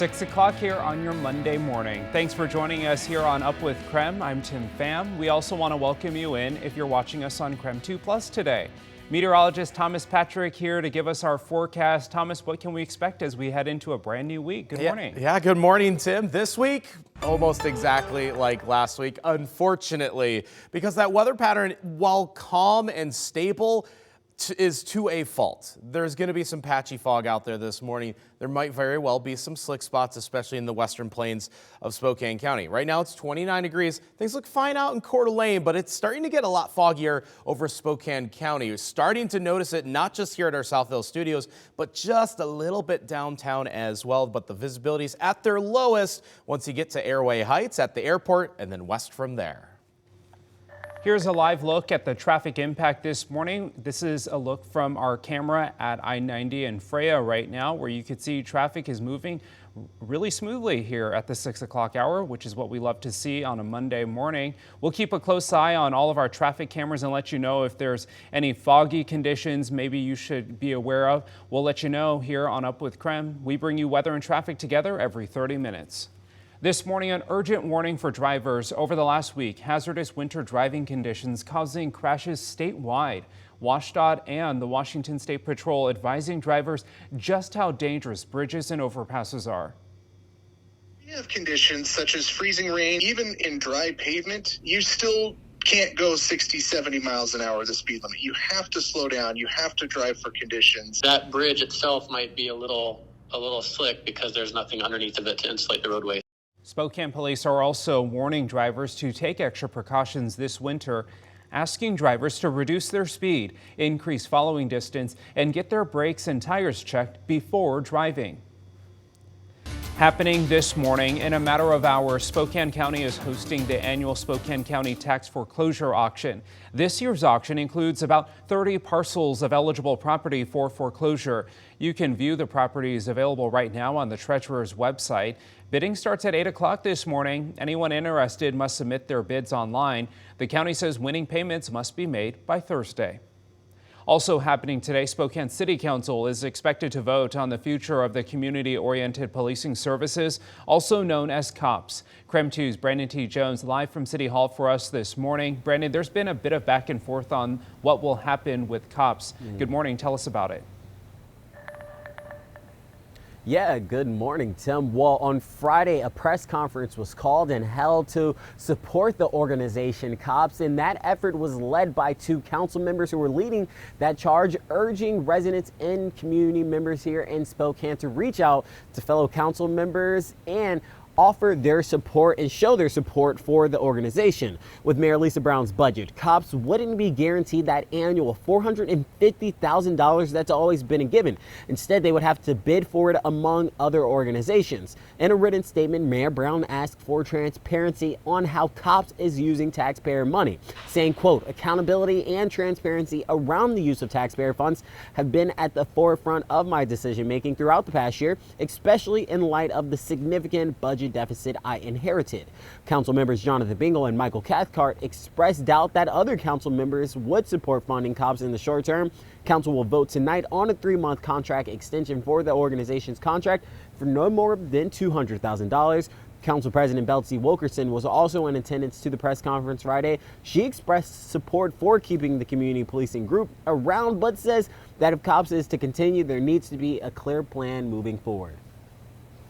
6 o'clock here on your Monday morning. Thanks for joining us here on Up with KREM. I'm Tim Pham. We also want to welcome you in if you're watching us on KREM 2 Plus today. Meteorologist Thomas Patrick here to give us our forecast. Thomas, what can we expect as we head into a brand new week? Good morning. Yeah, good morning, Tim. This week, almost exactly like last week, unfortunately, because that weather pattern, while calm and stable, is to a fault. There's going to be some patchy fog out there this morning. There might very well be some slick spots, especially in the western plains of Spokane County. Right now it's 29 degrees. Things look fine out in Coeur d'Alene, but it's starting to get a lot foggier over Spokane County. You're starting to notice it not just here at our Southville studios, but just a little bit downtown as well. But the visibility is at their lowest once you get to Airway Heights at the airport and then west from there. Here's a live look at the traffic impact this morning. This is a look from our camera at I-90 and Freya right now, where you can see traffic is moving really smoothly here at the 6 o'clock hour, which is what we love to see on a Monday morning. We'll keep a close eye on all of our traffic cameras and let you know if there's any foggy conditions maybe you should be aware of. We'll let you know here on Up with KREM. We bring you weather and traffic together every 30 minutes. This morning, an urgent warning for drivers. Over the last week, hazardous winter driving conditions causing crashes statewide. WSDOT and the Washington State Patrol advising drivers just how dangerous bridges and overpasses are. We have conditions such as freezing rain. Even in dry pavement, you still can't go 60, 70 miles an hour the speed limit. You have to slow down. You have to drive for conditions. That bridge itself might be a little slick because there's nothing underneath of it to insulate the roadway. Spokane police are also warning drivers to take extra precautions this winter, asking drivers to reduce their speed, increase following distance, and get their brakes and tires checked before driving. Happening this morning, in a matter of hours, Spokane County is hosting the annual Spokane County Tax Foreclosure Auction. This year's auction includes about 30 parcels of eligible property for foreclosure. You can view the properties available right now on the Treasurer's website. Bidding starts at 8 o'clock this morning. Anyone interested must submit their bids online. The county says winning payments must be made by Thursday. Also happening today, Spokane City Council is expected to vote on the future of the community-oriented policing services, also known as C.O.P.S. KREM 2's Brandon T. Jones live from City Hall for us this morning. Brandon, there's been a bit of back and forth on what will happen with C.O.P.S. Good morning. Tell us about it. Yeah, good morning, Tim. Well, on Friday, a press conference was called and held to support the organization C.O.P.S., and that effort was led by two council members who were leading that charge, urging residents and community members here in Spokane to reach out to fellow council members and offer their support and show their support for the organization. With Mayor Lisa Brown's budget, C.O.P.S. wouldn't be guaranteed that annual $450,000 that's always been given. Instead, they would have to bid for it among other organizations. In a written statement, Mayor Brown asked for transparency on how C.O.P.S. is using taxpayer money, saying, quote, accountability and transparency around the use of taxpayer funds have been at the forefront of my decision making throughout the past year, especially in light of the significant budget deficit I inherited. Council members Jonathan Bingle and Michael Cathcart expressed doubt that other council members would support funding C.O.P.S. in the short term. Council will vote tonight on a 3-month contract extension for the organization's contract for no more than $200,000. Council President Betsy Wilkerson was also in attendance to the press conference Friday. She expressed support for keeping the community policing group around, but says that if C.O.P.S. is to continue, there needs to be a clear plan moving forward.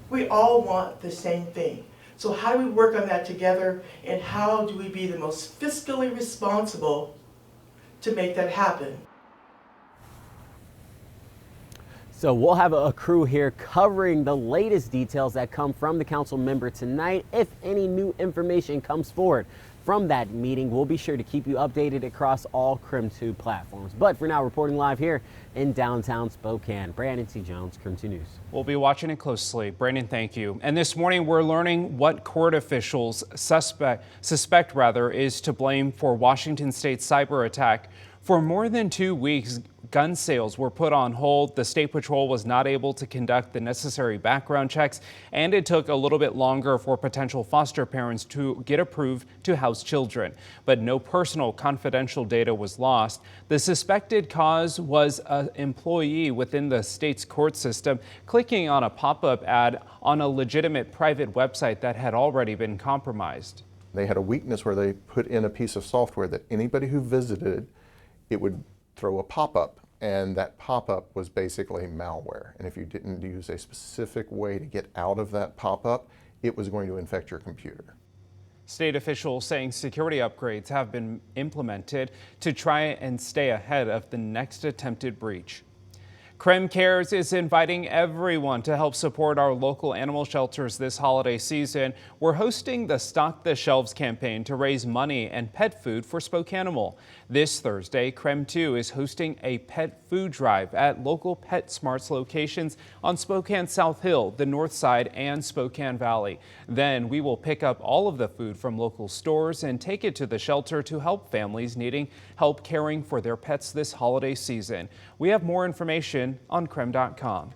We all want the same thing. So how do we work on that together, and how do we be the most fiscally responsible to make that happen? So we'll have a crew here covering the latest details that come from the council member tonight. If any new information comes forward from that meeting, we'll be sure to keep you updated across all KREM 2 platforms. But for now, reporting live here in downtown Spokane, Brandon T. Jones, KREM 2 News. We'll be watching it closely. Brandon, thank you. And this morning, we're learning what court officials suspect is to blame for Washington State's cyber attack. For more than 2 weeks, gun sales were put on hold. The State Patrol was not able to conduct the necessary background checks, and it took a little bit longer for potential foster parents to get approved to house children. But no personal confidential data was lost. The suspected cause was an employee within the state's court system clicking on a pop-up ad on a legitimate private website that had already been compromised. They had a weakness where they put in a piece of software that anybody who visited, it would throw a pop-up, and that pop-up was basically malware. And if you didn't use a specific way to get out of that pop-up, it was going to infect your computer. State officials saying security upgrades have been implemented to try and stay ahead of the next attempted breach. KREM Cares is inviting everyone to help support our local animal shelters this holiday season. We're hosting the Stock the Shelves campaign to raise money and pet food for Spokane. This Thursday, KREM 2 is hosting a pet food drive at local PetSmarts locations on Spokane South Hill, the North Side, and Spokane Valley. Then we will pick up all of the food from local stores and take it to the shelter to help families needing help caring for their pets this holiday season. We have more information on KREM.com.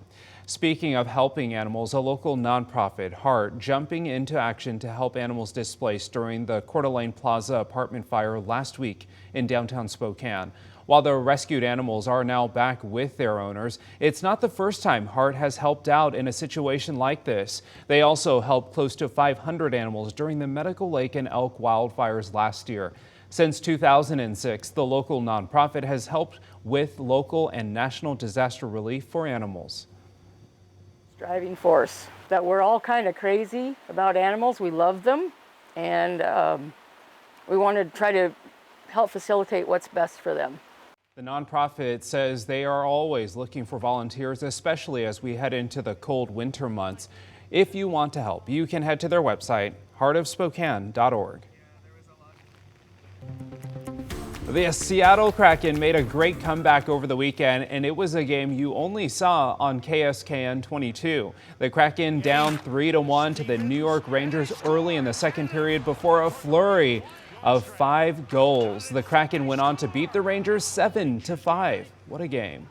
Speaking of helping animals, a local nonprofit, Heart, jumping into action to help animals displaced during the Coeur d'Alene Plaza apartment fire last week in downtown Spokane. While the rescued animals are now back with their owners, it's not the first time Heart has helped out in a situation like this. They also helped close to 500 animals during the Medical Lake and Elk wildfires last year. Since 2006, the local nonprofit has helped with local and national disaster relief for animals. Driving force that we're all kind of crazy about animals. We love them, and we want to try to help facilitate what's best for them. The nonprofit says they are always looking for volunteers, especially as we head into the cold winter months. If you want to help, you can head to their website, heartofspokane.org. The Seattle Kraken made a great comeback over the weekend, and it was a game you only saw on KSKN 22. The Kraken down 3-1 to the New York Rangers early in the second period before a flurry of 5 goals. The Kraken went on to beat the Rangers 7-5. What a game.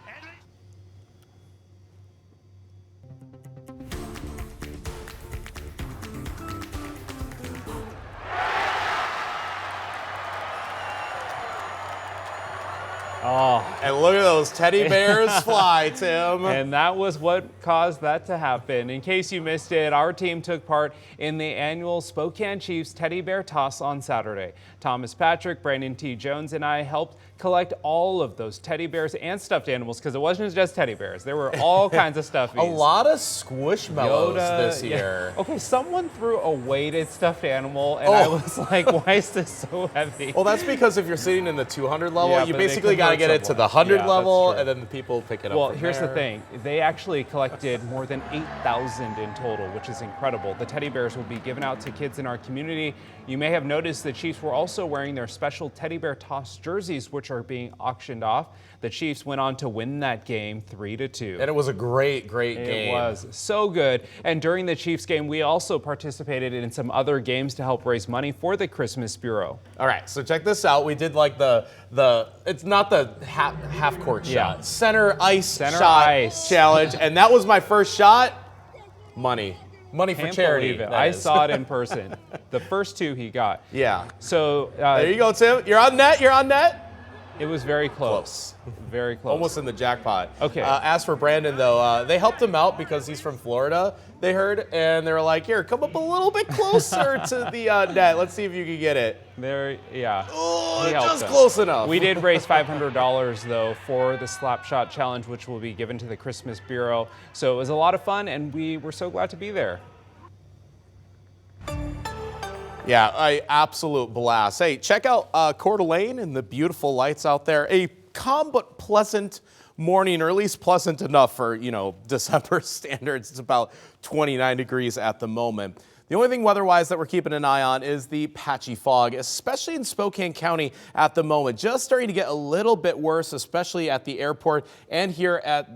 Oh, and look at those teddy bears fly, Tim. And that was what caused that to happen. In case you missed it, our team took part in the annual Spokane Chiefs Teddy Bear Toss on Saturday. Thomas Patrick, Brandon T. Jones, and I helped collect all of those teddy bears and stuffed animals, because it wasn't just teddy bears. There were all kinds of stuffies. A lot of Squishmallows this year. Yeah. Okay, someone threw a weighted stuffed animal, and I was like, why is this so heavy? Well, that's because if you're sitting in the 200 level, Yeah, you but they basically got to get it to the 100 Yeah, level, that's true. and then the people pick it up. Well, from here's there. the thing. They actually collected more than 8,000 in total, which is incredible. The teddy bears will be given out to kids in our community. You may have noticed the Chiefs were also wearing their special teddy bear toss jerseys, which are being auctioned off. The Chiefs went on to win that game 3-2. And it was a great game. It was so good. And during the Chiefs game, we also participated in some other games to help raise money for the Christmas Bureau. All right, so check this out. We did like it's not the half court Yeah. shot, center shot ice. challenge, and that was my first shot. Money for Can't charity. believe it. that I is. saw it in person. The first two he got. Yeah. So There you go, Tim. You're on net. It was very close. Very close. Almost in the jackpot. Okay. As for Brandon, though, they helped him out because he's from Florida, they heard, and they were like, here, come up a little bit closer to the net. Let's see if you can get it. There, yeah. Oh, He helped just him. close enough. We did raise $500, though, for the Slap Shot Challenge, which will be given to the Christmas Bureau. So it was a lot of fun, and we were so glad to be there. Yeah, an absolute blast. Hey, check out Coeur d'Alene and the beautiful lights out there. A calm but pleasant morning, or at least pleasant enough for, December standards. It's about 29 degrees at the moment. The only thing weather-wise that we're keeping an eye on is the patchy fog, especially in Spokane County at the moment. Just starting to get a little bit worse, especially at the airport and here at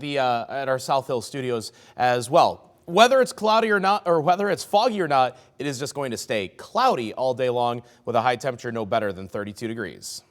our South Hill studios as well. Whether it's cloudy or not, or whether it's foggy or not, it is just going to stay cloudy all day long with a high temperature no better than 32 degrees.